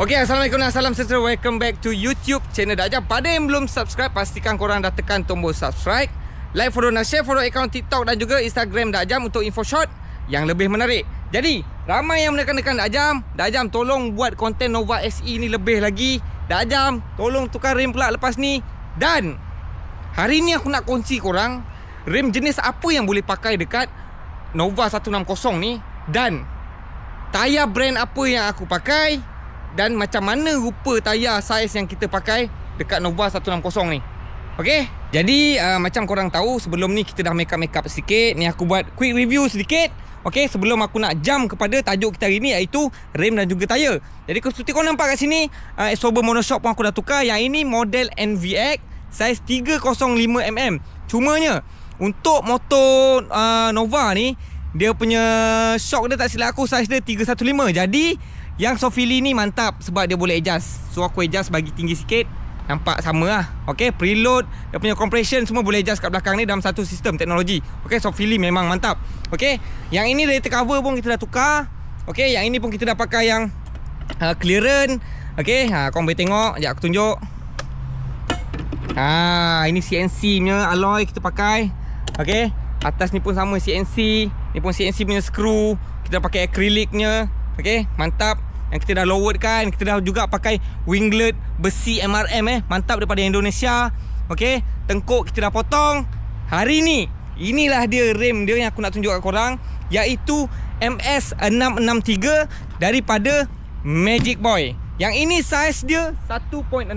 Okay, Assalamualaikum dan salam sejahtera. Welcome back to YouTube channel Dak Jam. Pada yang belum subscribe, pastikan korang dah tekan tombol subscribe, like, follow dan share, follow akaun TikTok dan juga Instagram Dak Jam untuk info short yang lebih menarik. Jadi, ramai yang menekan-nekan Dak Jam tolong buat konten Nova SE ni lebih lagi. Dak Jam tolong tukar rem pula lepas ni. Dan hari ni aku nak kongsi korang rem jenis apa yang boleh pakai dekat Nova 160 ni, dan tayar brand apa yang aku pakai, dan macam mana rupa tayar saiz yang kita pakai dekat Nova 160 ni. Okay, jadi macam korang tahu, sebelum ni kita dah make up sikit. Ni aku buat quick review sedikit. Okay, sebelum aku nak jump kepada tajuk kita hari ni, iaitu rem dan juga tayar. Jadi seperti korang nampak kat sini, Sober Monoshock pun aku dah tukar. Yang ini model NVX saiz 305mm. Cumanya untuk motor Nova ni, dia punya shock dia tak silap aku saiz dia 315. Jadi yang Sofili ni mantap sebab dia boleh adjust. So aku adjust bagi tinggi sikit, nampak sama lah. Okay, preload, dia punya compression semua boleh adjust kat belakang ni dalam satu sistem teknologi. Okay, Sofili memang mantap. Okay, yang ini radiator cover pun kita dah tukar. Okay, yang ini pun kita dah pakai yang clearance. Okay, korang boleh tengok. Sekejap aku tunjuk. Ini CNC punya alloy kita pakai. Okay, atas ni pun sama CNC. Ni pun CNC punya screw. Kita pakai acrylicnya. Okay, mantap. Yang kita dah lowered kan. Kita dah juga pakai winglet besi MRM mantap daripada Indonesia. Okay, tengkuk kita dah potong. Hari ni, inilah dia rem dia yang aku nak tunjuk kat korang, iaitu MS663 daripada Magic Boy. Yang ini saiz dia 1.6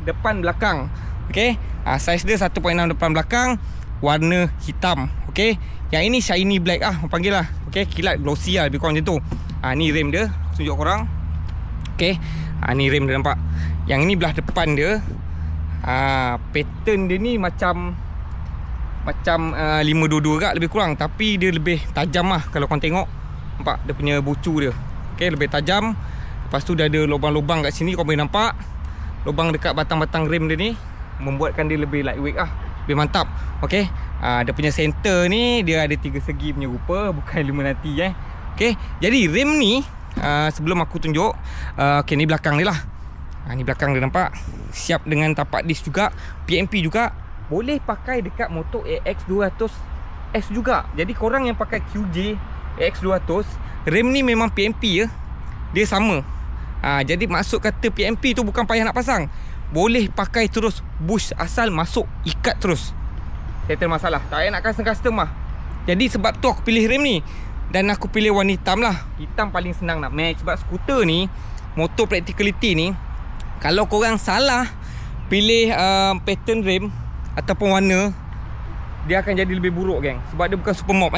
depan belakang. Okay, saiz dia 1.6 depan belakang, warna hitam. Okay, yang ini shiny black panggil lah. Okay, kilat glossy lah, lebih kurang macam tu. Ni rem dia, tunjuk korang. Okay, ni rem dia nampak. Yang ini belah depan dia. Pattern dia ni macam 522 kat lebih kurang, tapi dia lebih tajam lah. Kalau korang tengok, nampak dia punya bucu dia. Okay, lebih tajam. Lepas tu dah ada lubang-lubang kat sini, korang boleh nampak. Lubang dekat batang-batang rem dia ni membuatkan dia lebih lightweight lebih mantap. Okay, dia punya center ni dia ada 3 segi punya rupa, bukan Illuminati Okay, jadi rem ni sebelum aku tunjuk, okay, ni belakang dia lah. Ni belakang dia nampak. Siap dengan tapak disk juga, PMP juga. Boleh pakai dekat motor AX200S juga. Jadi korang yang pakai QJ AX200, rem ni memang PMP dia sama. Jadi maksud kata PMP tu bukan payah nak pasang. Boleh pakai terus, bush asal masuk, ikat terus. Settle masalah, tak payah nak custom lah. Jadi sebab tu aku pilih rem ni. Dan aku pilih warna hitam lah. Hitam paling senang nak match. Sebab skuter ni, motor practicality ni, kalau korang salah pilih pattern rem ataupun warna, dia akan jadi lebih buruk geng. Sebab dia bukan super mop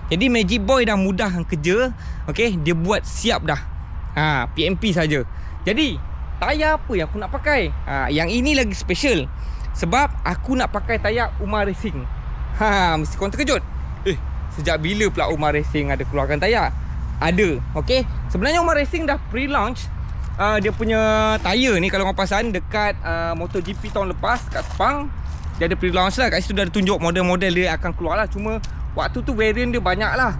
Jadi Magic Boy dah mudah kerja. Okay, dia buat siap dah. PMP saja. Jadi tayar apa yang aku nak pakai? Yang ini lagi special, sebab aku nak pakai tayar Umar Racing. Mesti korang terkejut. Sejak bila pula Umar Racing ada keluarkan tayar? Ada. Okay, sebenarnya Umar Racing dah pre-launch dia punya tayar ni. Kalau korang perasan dekat MotoGP tahun lepas kat Sepang, dia ada pre-launch lah. Kat situ dah ada tunjuk model-model dia akan keluar lah. Cuma waktu tu variant dia banyak lah.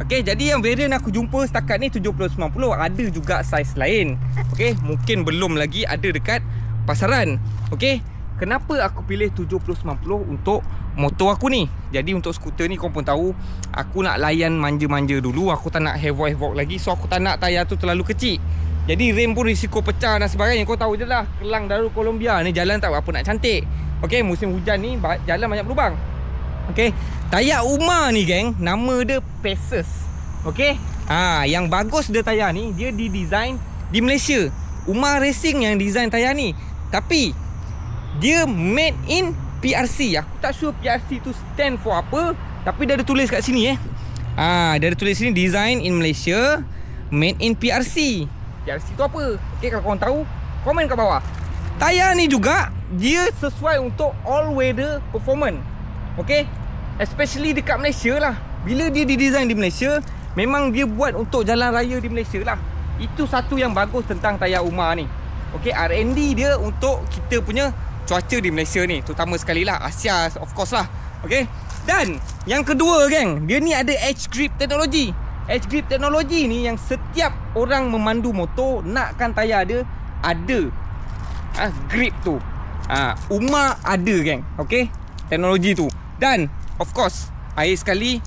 Okay, jadi yang variant aku jumpa setakat ni 70-90. Ada juga saiz lain. Okay, mungkin belum lagi ada dekat pasaran. Okay, kenapa aku pilih 70-90 untuk motor aku ni? Jadi untuk skuter ni korang pun tahu, aku nak layan manja-manja dulu. Aku tak nak havoc lagi. So aku tak nak tayar tu terlalu kecil. Jadi rem pun risiko pecah dan sebagainya. Kau tahu je lah, Kelang Darul Colombia ni jalan tak apa nak cantik. Okay, musim hujan ni jalan banyak berlubang. Okay, tayar Umar ni geng, nama dia Pegasus. Okay, yang bagus dia tayar ni, dia didesign di Malaysia. Umar Racing yang design tayar ni, tapi dia made in PRC. Aku tak sure PRC tu stand for apa, tapi dia ada tulis kat sini dia ada tulis sini, design in Malaysia, made in PRC. PRC tu apa? Okay, kalau korang tahu, komen kat bawah. Tayar ni juga dia sesuai untuk all weather performance. Okay, especially dekat Malaysia lah. Bila dia didesign di Malaysia, memang dia buat untuk jalan raya di Malaysia lah. Itu satu yang bagus tentang tayar Umar ni. Okay, R&D dia untuk kita punya cuaca di Malaysia ni, terutama sekali lah Asia, of course lah. Okay, dan yang kedua geng, dia ni ada edge grip teknologi. Edge grip teknologi ni yang setiap orang memandu motor nakkan tayar dia ada grip tu. Umar ada geng. Okay, teknologi tu. Dan of course akhir sekali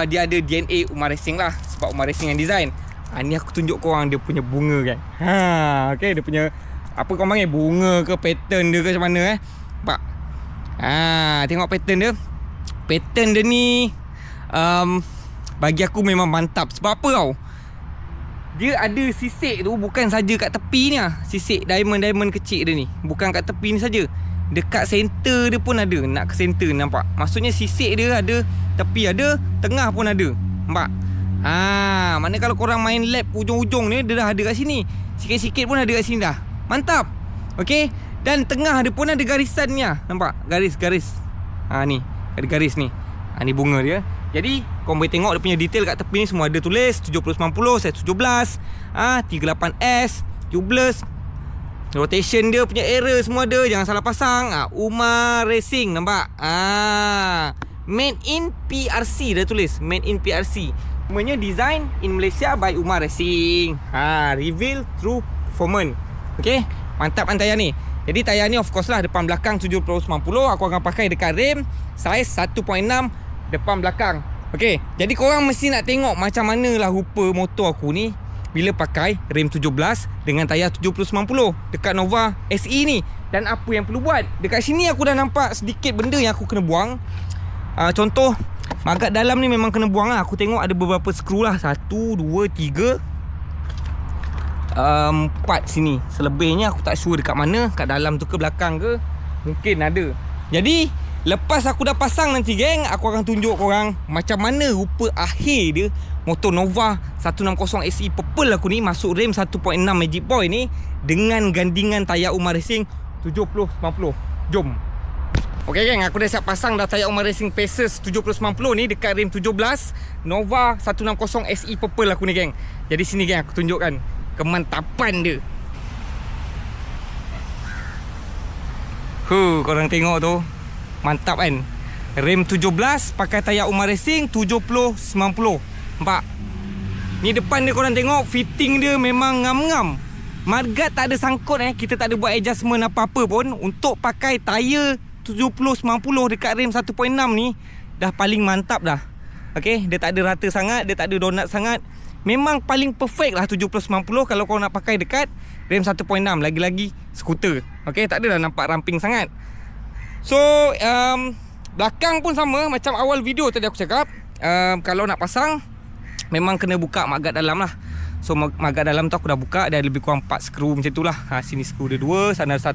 dia ada DNA Umar Racing lah, sebab Umar Racing yang design. Ni aku tunjuk korang dia punya bunga kan. Okay, dia punya apa kau panggil, bunga ke pattern dia ke macam mana nampak. Tengok pattern dia. Pattern dia ni bagi aku memang mantap. Sebab apa tau, dia ada sisik tu bukan saja kat tepi ni sisik diamond kecil dia ni. Bukan kat tepi ni saja, dekat center dia pun ada. Nak ke center nampak. Maksudnya sisik dia ada, tepi ada, tengah pun ada. Nampak? Mana kalau korang main lap ujung-ujung ni, dia dah ada kat sini. Sikit-sikit pun ada kat sini dah. Mantap. Okay. Dan tengah dia pun ada garisan ni nampak? Garis-garis. Ni ada garis ni. Ni bunga dia. Jadi korang boleh tengok dia punya detail kat tepi ni semua ada tulis 70-90, set 17, 38S, tubeless, rotation dia punya error semua ada. Jangan salah pasang. Umar Racing nampak. Made in PRC dah tulis. Made in PRC. Semuanya design in Malaysia by Umar Racing. Reveal through performance. Okay, mantap kan tayar ni. Jadi tayar ni of course lah depan belakang 70-90. Aku akan pakai dekat rim saiz 1.6 depan belakang. Okay, jadi korang mesti nak tengok macam mana lah rupa motor aku ni bila pakai rim 17 dengan tayar 70-90 dekat Nova SE ni. Dan apa yang perlu buat. Dekat sini aku dah nampak sedikit benda yang aku kena buang. Contoh, magnet dalam ni memang kena buang lah. Aku tengok ada beberapa skru lah. 1, 2, 3 4 sini. Selebihnya aku tak sure dekat mana, kat dalam tu ke belakang ke. Mungkin ada. Jadi lepas aku dah pasang nanti geng, aku akan tunjuk korang macam mana rupa akhir dia motor Nova 160 SE purple aku ni masuk rim 1.6 Magic Boy ni dengan gandingan tayar Umar Racing 70-90. Jom. Okay geng, aku dah siap pasang dah tayar Umar Racing Pacers 70-90 ni dekat rim 17 Nova 160 SE purple aku ni geng. Jadi sini geng, aku tunjukkan kemantapan dia. Korang tengok tu, mantap kan. Rim 17 pakai tayar Umar Racing 70-90. Nampak? Ni depan dia korang tengok, fitting dia memang ngam-ngam. Margat tak ada sangkut kita tak ada buat adjustment apa-apa pun. Untuk pakai tayar 70-90 dekat rim 1.6 ni dah paling mantap dah. Okay, dia tak ada rata sangat, dia tak ada donat sangat. Memang paling perfect lah 70-90 kalau kau nak pakai dekat rim 1.6. Lagi-lagi skuter. Okay, tak adalah nampak ramping sangat. So belakang pun sama macam awal video tadi aku cakap. Kalau nak pasang memang kena buka magnet dalam lah. So magnet dalam tu aku dah buka. Dah lebih kurang 4 skru macam tu lah. Sini skru dia 2, sana 1.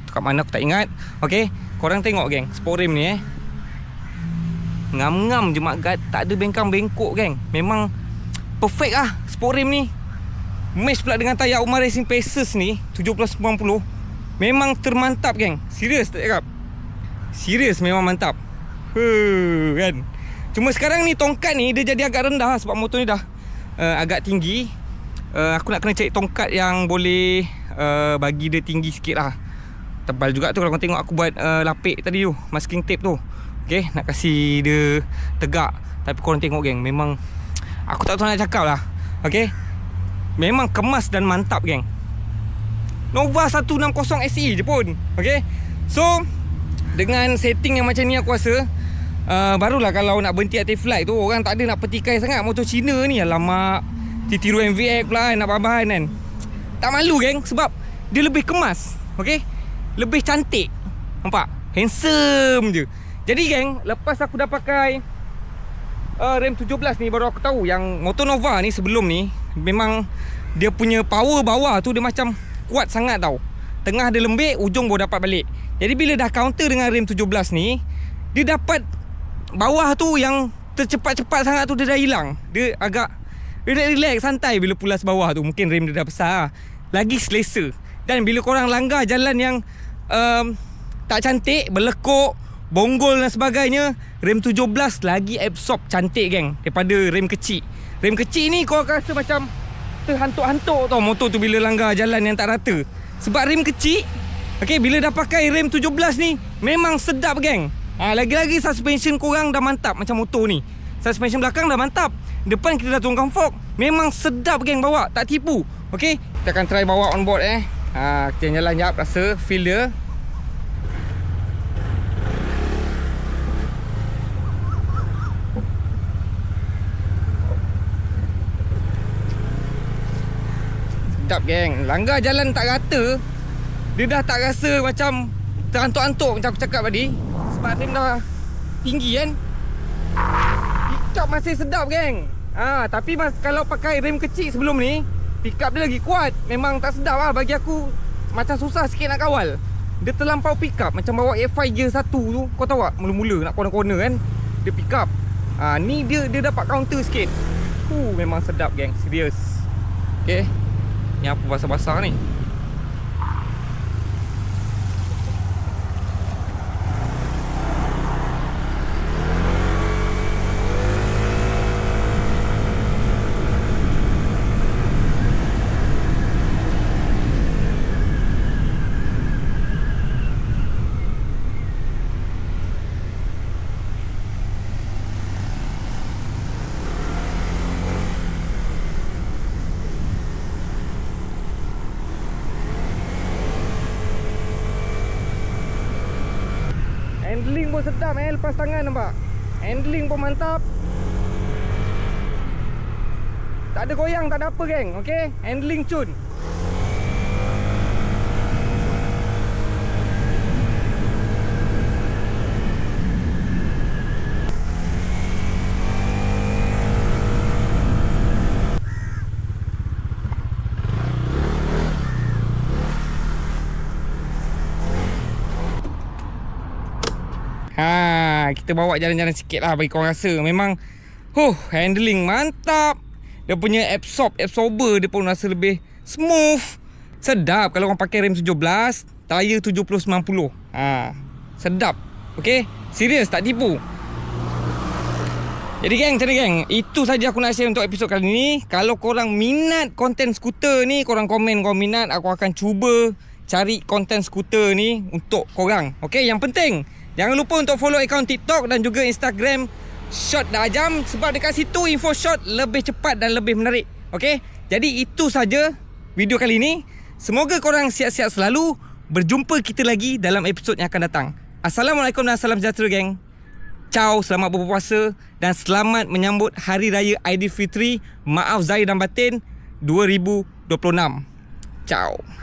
Kat mana aku tak ingat. Okay, korang tengok geng, sport rim ni ngam-ngam je magnet. Tak ada bengkang-bengkok geng. Memang perfect lah sport rim ni. Match pula dengan tayar Umar Racing Pacers ni 70-90. Memang termantap geng. Serius tak cakap. Serius memang mantap. Kan. Cuma sekarang ni tongkat ni dia jadi agak rendah sebab motor ni dah agak tinggi. Aku nak kena cari tongkat yang boleh bagi dia tinggi sikit lah. Tebal juga tu kalau kau tengok aku buat lapik tadi tu, masking tape tu. Okay, nak kasih dia tegak. Tapi korang tengok geng, memang aku tak tahu nak cakap lah. Okay, memang kemas dan mantap geng. Nova 160 SE je pun. Okay, so dengan setting yang macam ni aku rasa barulah kalau nak berhenti aktif flight tu orang tak ada nak petikai sangat motor Cina ni. Alamak, ditiru MVX pula kan, nak bahan kan. Tak malu geng sebab dia lebih kemas. Okay, lebih cantik. Nampak? Handsome je. Jadi geng, lepas aku dah pakai rim 17 ni baru aku tahu yang motor Nova ni sebelum ni memang dia punya power bawah tu dia macam kuat sangat tau. Tengah dia lembik, ujung baru dapat balik. Jadi bila dah counter dengan rim 17 ni, dia dapat bawah tu yang tercepat-cepat sangat tu dia dah hilang. Dia agak relax, santai bila pulas bawah tu. Mungkin rim dia dah besar, lagi selesa. Dan bila korang langgar jalan yang tak cantik, berlekuk, bonggol dan sebagainya, rim 17 lagi absorb cantik geng daripada rim kecil. Rim kecil ni kau akan rasa macam terhantuk-hantuk tau motor tu bila langgar jalan yang tak rata. Sebab rim kecil. Okay, bila dah pakai rim 17 ni memang sedap geng. Lagi-lagi suspension korang dah mantap macam motor ni. Suspension belakang dah mantap. Depan kita dah turunkan fork. Memang sedap geng bawa, tak tipu. Okey, kita akan try bawa on board kita jalan jap, rasa feel dia. Sedap geng. Langgar jalan tak rata, dia dah tak rasa macam terantuk-antuk macam aku cakap tadi. Sebab rem dah tinggi kan. Pick up masih sedap geng. Tapi kalau pakai rem kecil sebelum ni, pick up dia lagi kuat. Memang tak sedap lah bagi aku. Macam susah sikit nak kawal. Dia terlampau pick up. Macam bawa A5 Gear 1 tu, kau tahu tak, mula-mula nak corner-corner kan, dia pick up. Ni dia dapat counter sikit. Memang sedap geng, serius. Okay, ni apa basah-basah ni? Handling pun sedap lepas tangan nampak. Handling pun mantap. Tak ada goyang, tak ada apa geng. Okay, handling cun. Kita bawa jalan-jalan sikit lah bagi korang rasa. Memang handling mantap. Dia punya absorber dia pun rasa lebih smooth. Sedap kalau korang pakai rem 17, tayar 70-90. Sedap. Okay, serius, tak tipu. Jadi geng, macam ni geng, itu saja aku nak share untuk episod kali ni. Kalau korang minat konten skuter ni, korang komen korang minat, aku akan cuba cari konten skuter ni untuk korang. Okay, yang penting jangan lupa untuk follow akaun TikTok dan juga Instagram Shot Dah Ajam, sebab dekat situ info shot lebih cepat dan lebih menarik. Okey, jadi itu saja video kali ini. Semoga korang sihat-sihat selalu. Berjumpa kita lagi dalam episod yang akan datang. Assalamualaikum dan salam sejahtera geng. Ciao, selamat berpuasa dan selamat menyambut Hari Raya Aidilfitri. Maaf zahir dan batin 2026. Ciao.